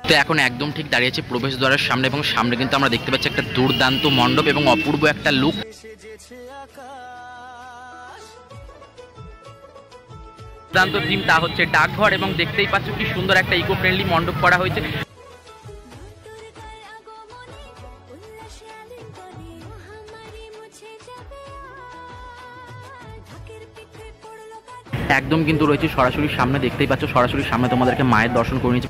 তো এখন একদম ঠিক দাঁড়িয়েছে প্রবেশ দ্বারের সামনে এবং সামনে কিন্তু আমরা দেখতে পাচ্ছি একটা দুর্দান্ত মণ্ডপ এবং অপূর্ব একটা লুক। দুর্দান্ত থিম তা হচ্ছে ডাকঘর এবং দেখতেই পাচ্ছ কি সুন্দর একটা ইকো ফ্রেন্ডলি মণ্ডপ করা হয়েছে। একদম কিন্তু রয়েছে সরাসরি সামনে, দেখতেই পাচ্ছ সরাসরি সামনে তোমাদেরকে মায়ের দর্শন করে নিয়েছে।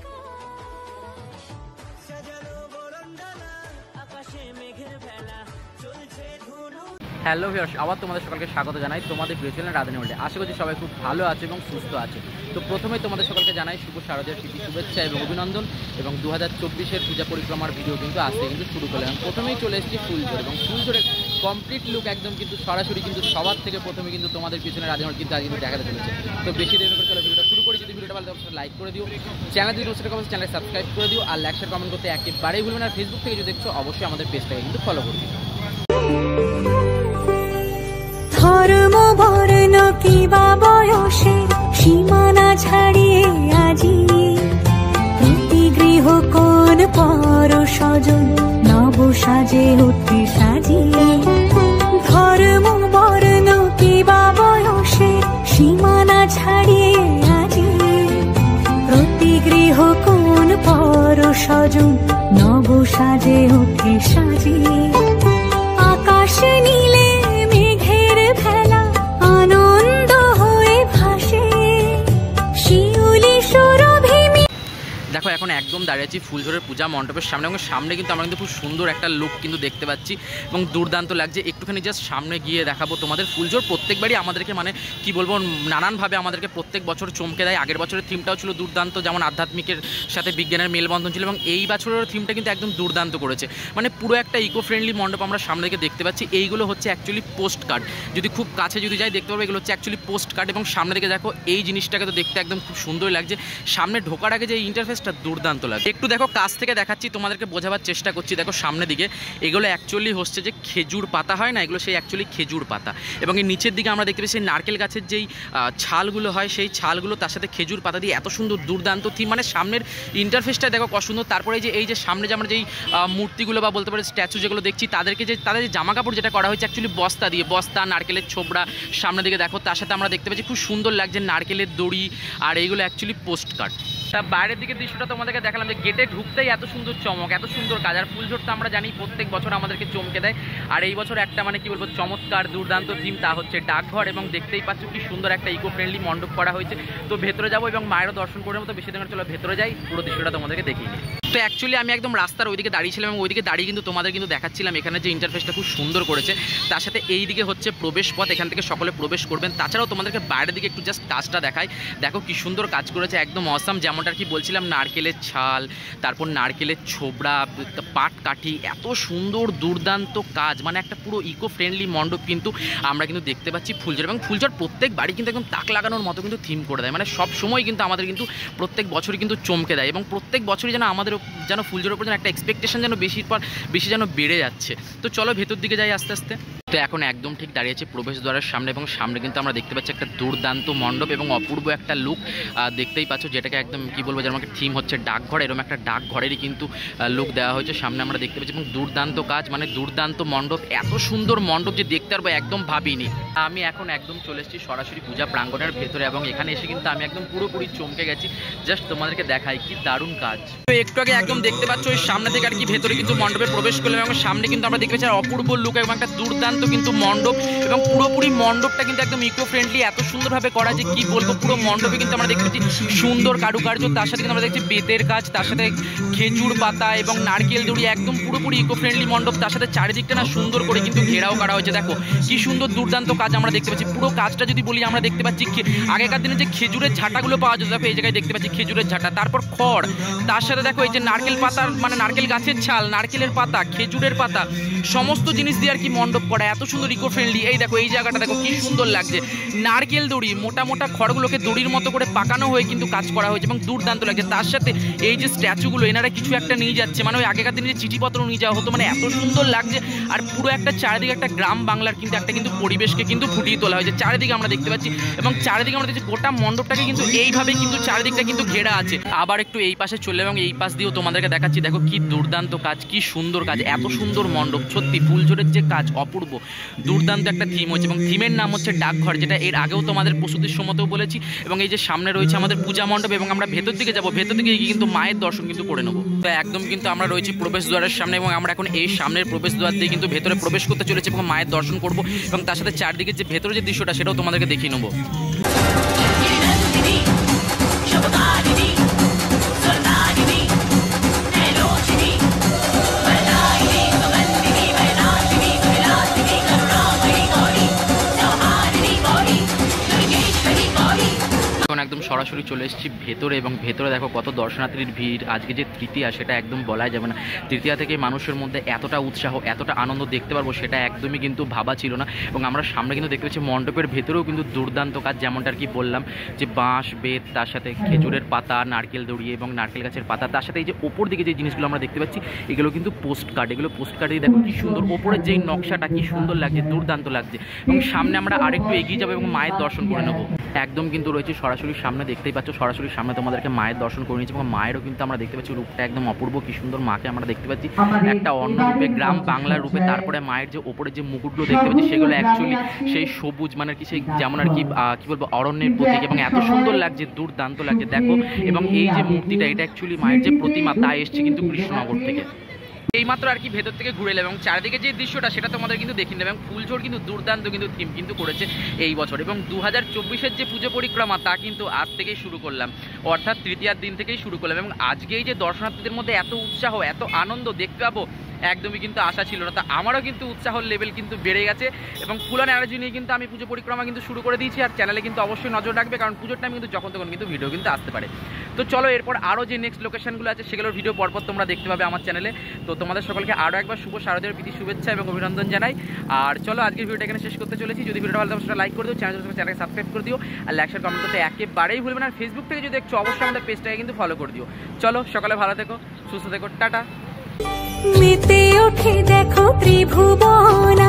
হ্যালো ভিউয়ার্স, আবার তোমাদের সকলকে স্বাগত জানাই তোমাদের প্রিয় চ্যানেল রাধানী ওয়ার্ল্ডে। আশা করছি সবাই খুব ভালো আছে এবং সুস্থ আছে। তো প্রথমেই তোমাদের সকলকে জানাই শুভ শারদীয়ার প্রীতি শুভেচ্ছা এবং অভিনন্দন। এবং 2024-এর পূজা পরিক্রমার ভিডিও কিন্তু আসতে কিন্তু শুরু করলাম। প্রথমেই চলে এসেছি ফুলঝোর এবং ফুলঝোরের কমপ্লিট লুক একদম কিন্তু সরাসরি কিন্তু সবার থেকে প্রথমে কিন্তু তোমাদের পিছনে রাধানী ওয়ার্ল্ড কিন্তু আজ কিন্তু দেখাতে চলেছে। তো বেশি দেরি করে চলো ভিডিওটা শুরু করি। যদি ভিডিওটা ভালো লাগে লাইক করে দিও, চ্যানেল যদি সেটা কমেন্ট চ্যানেল সাবস্ক্রাইব করে দিও, আর লাইক শেয়ার কমেন্ট করতে একেবারেই ভুলবে না। ফেসবুক থেকে যদি দেখছো অবশ্যই আমাদের পেজটাকে কিন্তু ফলো করে দিও। ধর্ম বর্ণ কিবা বয়সে সীমানা ছাড়িয়ে আজি প্রতি গৃহ কোন পর স্বজন নব সাজে উঠে সাজিয়ে। ধর্ম বর্ণ কিবা বয়সে সীমানা ছাড়িয়ে আজি প্রতি গৃহ কোন পর স্বজন নব সাজে উঠে সাজিয়ে। আকাশে নীলে দেখো এখন একদম দাঁড়িয়েছি ফুলঝোরের পূজা মণ্ডপের সামনে এবং সামনে কিন্তু আমরা কিন্তু খুব সুন্দর একটা লুক কিন্তু দেখতে পাচ্ছি এবং দুর্দান্ত লাগছে। একটুখানি জাস্ট সামনে গিয়ে দেখাবো তোমাদের। ফুলঝোর প্রত্যেকবারই আমাদেরকে মানে কি বলবো নানানভাবে আমাদেরকে প্রত্যেক বছর চমকে দেয়। আগের বছরের থিমটাও ছিল দুর্দান্ত, যেমন আধ্যাত্মিকের সাথে বিজ্ঞানের মেলবন্ধন ছিল, এবং এই বছরের থিমটা কিন্তু একদম দুর্দান্ত করেছে। মানে পুরো একটা ইকো ফ্রেন্ডলি মণ্ডপ আমরা সামনে থেকে দেখতে পাচ্ছি। এইগুলো হচ্ছে অ্যাকচুয়ালি পোস্ট কার্ড, যদি খুব কাছে যদি যাই দেখতে পারবো এগুলো হচ্ছে অ্যাকচুয়ালি পোস্ট কার্ড। এবং সামনে থেকে দেখো এই জিনিসটাকে তো দেখতে একদম খুব সুন্দর লাগছে। সামনে ঢোকার আগে যে ইন্টারফেসটা দুর্দান্ত লাগে। একটু দেখো কাছ থেকে দেখাচ্ছি তোমাদেরকে বোঝাবার চেষ্টা করছি। দেখো সামনে দিকে এগুলো অ্যাকচুয়ালি হচ্ছে যে খেজুর পাতা হয় না, এগুলো সেই অ্যাকচুয়ালি খেজুর পাতা। এবং এই নিচের দিকে আমরা দেখতে পাচ্ছি নারকেল গাছের যেই ছালগুলো হয় সেই ছালগুলো তার সাথে খেজুর পাতা দিয়ে এত সুন্দর দুর্দান্ত থিম। মানে সামনের ইন্টারফেসটা দেখো কত সুন্দর। তারপরে এই যে সামনে যে আমরা যেই মূর্তিগুলো বা বলতে পারি স্ট্যাচু যেগুলো দেখছি তাদেরকে যে তাদের যে জামা কাপড় যেটা করা হয়েছে অ্যাকচুয়ালি বস্তা দিয়ে, বস্তা নারকেলের ছোবড়া সামনে দিকে দেখো। তার সাথে আমরা দেখতে পাচ্ছি খুব সুন্দর লাগছে নারকেলের দড়ি, আর এইগুলো অ্যাকচুয়ালি পোস্ট কার্ড। তা বাইরের দিকে দৃশ্যটা তোমাদেরকে দেখালাম যে গেটে ঢুকতেই এত সুন্দর চমক, এত সুন্দর কাজ। আর ফুলঝোর তো আমরা জানি প্রত্যেক বছর আমাদেরকে চমকে দেয়, আর এই বছর একটা মানে কি বলবো চমৎকার দুর্দান্ত থিম, তা হচ্ছে ডাকঘর। এবং দেখতেই পাচ্ছ কি সুন্দর একটা ইকো ফ্রেন্ডলি মণ্ডপ করা হয়েছে। তো ভেতরে যাবো এবং মায়েরও দর্শন করার মতো বেশি দিনের চলো ভেতরে যাই, পুরো দৃশ্যটা তোমাদেরকে দেখিয়ে নিই। তো অ্যাকচুয়ালি আমি একদম রাস্তার ওইদিকে দাঁড়িয়েছিলাম এবং ওইদিকে দাঁড়িয়ে কিন্তু তোমাদের কিন্তু দেখাচ্ছিলাম এখানে যে ইন্টারফেসটা খুব সুন্দর করেছে। তার সাথে এই দিকে হচ্ছে প্রবেশ পথ, এখান থেকে সকলে প্রবেশ করবেন। তাছাড়াও তোমাদেরকে বাইরের দিকে একটু জাস্ট কাজটা দেখাই। দেখো কি সুন্দর কাজ করেছে, একদম অসাম। যেমনটা আর কি বলছিলাম নারকেলের ছাল, তারপর নারকেলের ছোবড়া, পাট কাঠি, এত সুন্দর দুর্দান্ত কাজ। মানে একটা পুরো ইকো ফ্রেন্ডলি মণ্ডপ কিন্তু আমরা কিন্তু দেখতে পাচ্ছি ফুলঝোর। এবং ফুলঝোর প্রত্যেক বাড়ি কিন্তু একদম তাক লাগানোর মতো কিন্তু থিম করে দেয়। মানে সব সময় কিন্তু আমাদের কিন্তু প্রত্যেক বছরই কিন্তু চমকে দেয় এবং প্রত্যেক বছরই যেন আমাদের যেন ফুলঝোরের উপর যেন একটা এক্সপেকটেশন যেন বেশি যেন বেড়ে যাচ্ছে। তো চলো ভেতর দিকে যাই আস্তে আস্তে। তো এখন একদম ঠিক দাঁড়িয়েছে প্রবেশ দ্বারের সামনে এবং সামনে কিন্তু আমরা দেখতে পাচ্ছি একটা দুর্দান্ত মণ্ডপ এবং অপূর্ব একটা লুক দেখতেই পাচ্ছ, যেটাকে একদম কি বলবো যেমন একটা থিম হচ্ছে ডাকঘর। এরকম একটা ডাকঘরেরই কিন্তু লুক দেওয়া হয়েছে সামনে আমরা দেখতে পাচ্ছি। এবং দুর্দান্ত কাজ, মানে দুর্দান্ত মণ্ডপ, এত সুন্দর মণ্ডপ যে দেখতে পারবো একদম ভাবিনি। আমি এখন একদম চলে এসেছি সরাসরি পূজা প্রাঙ্গণের ভেতরে এবং এখানে এসে কিন্তু আমি একদম পুরোপুরি চমকে গেছি। জাস্ট তোমাদেরকে দেখাই কি দারুণ কাজ। তো একটু আগে একদম দেখতে পাচ্ছ ওই সামনে থেকে আর কি ভেতরে কিন্তু মণ্ডপে প্রবেশ করলাম এবং সামনে কিন্তু আমরা দেখতে পাচ্ছি অপূর্ব লুক এবং একটা দুর্দান্ত কিন্তু মণ্ডপ। এবং পুরোপুরি মণ্ডপটা কিন্তু একদম ইকো ফ্রেন্ডলি, এত সুন্দরভাবে করা যে কি বলবো। পুরো মণ্ডপে কিন্তু আমরা দেখতে পাচ্ছি সুন্দর কারুকার্য, তার সাথে কিন্তু আমরা দেখছি বেতের কাজ, তার সাথে খেজুর পাতা এবং নারকেল দড়ি, একদম পুরোপুরি ইকো ফ্রেন্ডলি মণ্ডপ। তার সাথে চারিদিকটা না সুন্দর করে কিন্তু ঘেরাও করা হয়েছে। দেখো কি সুন্দর দুর্দান্ত কাজ আমরা দেখতে পাচ্ছি। পুরো কাজটা যদি বলি আমরা দেখতে পাচ্ছি আগেকার দিনে যে খেজুরের ঝাঁটাগুলো পাওয়া যেত, দেখো এই জায়গায় দেখতে পাচ্ছি খেজুরের ঝাঁটা, তারপর খড়, তার সাথে দেখো এই যে নারকেল পাতার মানে নারকেল গাছের ছাল, নারকেলের পাতা, খেজুরের পাতা, সমস্ত জিনিস দিয়ে আর কি মণ্ডপ করা, এত সুন্দর ইকো ফ্রেন্ডলি। এই দেখো এই জায়গাটা দেখো কি সুন্দর লাগছে, নারকেল দড়ি, মোটা মোটা খড়গুলোকে দড়ির মতো করে পাকানো হয়ে কিন্তু কাজ করা হয়েছে এবং দুর্দান্ত লাগছে। তার সাথে এই যে স্ট্যাচুগুলো, এনারা কিছু একটা নিয়ে যাচ্ছে, মানে ওই আগেকার দিনে যে চিঠিপত্র নিয়ে যাওয়া হতো, মানে এত সুন্দর লাগছে। আর পুরো একটা চারিদিকে একটা গ্রাম বাংলার কিন্তু একটা কিন্তু পরিবেশকে কিন্তু ফুটিয়ে তোলা হয়েছে চারিদিকে আমরা দেখতে পাচ্ছি। এবং চারিদিকে আমরা দেখছি গোটা মণ্ডপটাকে কিন্তু এইভাবে কিন্তু চারিদিকটা কিন্তু ঘেরা আছে। আবার একটু এই পাশে চলে এবং এই পাশ দিয়েও তোমাদেরকে দেখাচ্ছি, দেখো কি দুর্দান্ত কাজ, কি সুন্দর কাজ, এত সুন্দর মণ্ডপ। সত্যি ফুলঝোরের যে কাজ অপূর্ব, দুর্দান্ত একটা থিম হয়েছে এবং থিমের নাম হচ্ছে ডাকঘর, যেটা এর আগেও তোমাদের প্রস্তুতির সময়তেও বলেছি। এবং এই যে সামনে রয়েছে আমাদের পূজা মণ্ডপ এবং আমরা ভেতর দিকে যাবো, ভেতর দিকে গিয়ে কিন্তু মায়ের দর্শন কিন্তু করে নেবো। তো একদম কিন্তু আমরা রয়েছি প্রবেশদ্বারের সামনে এবং আমরা এখন এই সামনের প্রবেশদ্বার দিয়ে কিন্তু ভেতরে প্রবেশ করতে চলেছি এবং মায়ের দর্শন করবো এবং তার সাথে চারদিকে যে ভেতরে যে দৃশ্যটা সেটাও তোমাদেরকে দেখিয়ে নেবো। একদম সরাসরি চলে এসেছি ভেতরে এবং ভেতরে দেখো কত দর্শনার্থীর ভিড়। আজকে যে তৃতীয়া সেটা একদম বলাই যাবে না, তৃতীয়া থেকে মানুষের মধ্যে এতটা উৎসাহ এতটা আনন্দ দেখতে পারবো সেটা একদমই কিন্তু ভাবা ছিল না। এবং আমরা সামনে কিন্তু দেখতে পাচ্ছি মণ্ডপের ভেতরেও কিন্তু দুর্দান্ত কাজ, যেমনটা আর কি বললাম যে বাঁশ বেত, তার সাথে খেজুরের পাতা, নারকেল দড়িয়ে এবং নারকেল গাছের পাতা, তার সাথে এই যে ওপর দিকে যে জিনিসগুলো আমরা দেখতে পাচ্ছি এগুলো কিন্তু পোস্ট কার্ড, এগুলো পোস্ট কার্ডে দেখো কি সুন্দর ওপরের যেই নকশাটা কি সুন্দর লাগছে, দুর্দান্ত লাগছে। এবং সামনে আমরা আরেকটু এগিয়ে যাবো এবং মায়ের দর্শন করে নেবো। একদম কিন্তু রয়েছে সরাসরি সামনে, দেখতেই পাচ্ছ সরাসরি সামনে তোমাদেরকে মায়ের দর্শন করে নিয়েছি এবং মায়েরও কিন্তু আমরা দেখতে পাচ্ছি রূপটা একদম অপূর্ব, কি সুন্দর মাকে আমরা দেখতে পাচ্ছি একটা অন্য রূপে, গ্রাম বাংলার রূপে। তারপরে মায়ের যে ওপরে যে মুকুটগুলো দেখতে পাচ্ছি সেগুলো অ্যাকচুয়ালি সেই সবুজ, মানে কি সেই যেমন আর কি কি বলবো অরণ্যের প্রতীক এবং এত সুন্দর লাগছে, দুর্দান্ত লাগছে দেখো। এবং এই যে মূর্তিটা এটা অ্যাকচুয়ালি মায়ের যে প্রতিমা তা এসছে কিন্তু কৃষ্ণনগর থেকে। এইমাত্র আর কি ভেতর থেকে ঘুরে এলাম এবং চারিদিকে যে দৃশ্যটা সেটা তোমাদের কিন্তু দেখিয়ে নেবে। এবং ফুলঝোর কিন্তু দুর্দান্ত কিন্তু থিম কিন্তু করেছে এই বছর। এবং 2024-এর যে পুজো পরিক্রমা তা কিন্তু আজ থেকেই শুরু করলাম, অর্থাৎ তৃতীয়ার দিন থেকেই শুরু করলাম। এবং আজকে এই যে দর্শনার্থীদের মধ্যে এত উৎসাহ এত আনন্দ দেখতে পাবো একদমই কিন্তু আশা ছিল না। তা আমারও কিন্তু উৎসাহর লেভেল কিন্তু বেড়ে গেছে এবং ফুল অ্যান্ড এনার্জি নিয়ে কিন্তু আমি পুজো পরিক্রমা কিন্তু শুরু করে দিয়েছি। আর চ্যানেলে কিন্তু অবশ্যই নজর রাখবে, কারণ পুজোর টাইম কিন্তু যখন তখন কিন্তু ভিডিও কিন্তু আসতে পারে। তো চলো এরপর আরও যে নেক্সট লোকেশনগুলো আছে সেগুলোর ভিডিও পরপর তোমরা দেখতে পাবে আমার চ্যানেলে। তো তোমাদের সকলকে আরও একবার শুভ শারদীয়ার প্রীতি শুভেচ্ছা এবং অভিনন্দন জানাই। আর চলো আজকের ভিডিওটা এখানে শেষ করতে চলেছি। যদি ভিডিওটা ভালো লাগে সেটা লাইক করে দিও, চ্যানেলকে সাবস্ক্রাইব করে দিও, আর লাইক শেয়ার কমেন্ট করতে একেবারেই ভুলবে না। আর ফেসবুক থেকে যদি দেখছো অবশ্যই আমাদের পেজটাকে কিন্তু ফলো করে দিও। চলো সকালে ভালো থেকো, সুস্থ থেকো, টাটা। মেতে ওঠে দেখো ত্রিভুবন।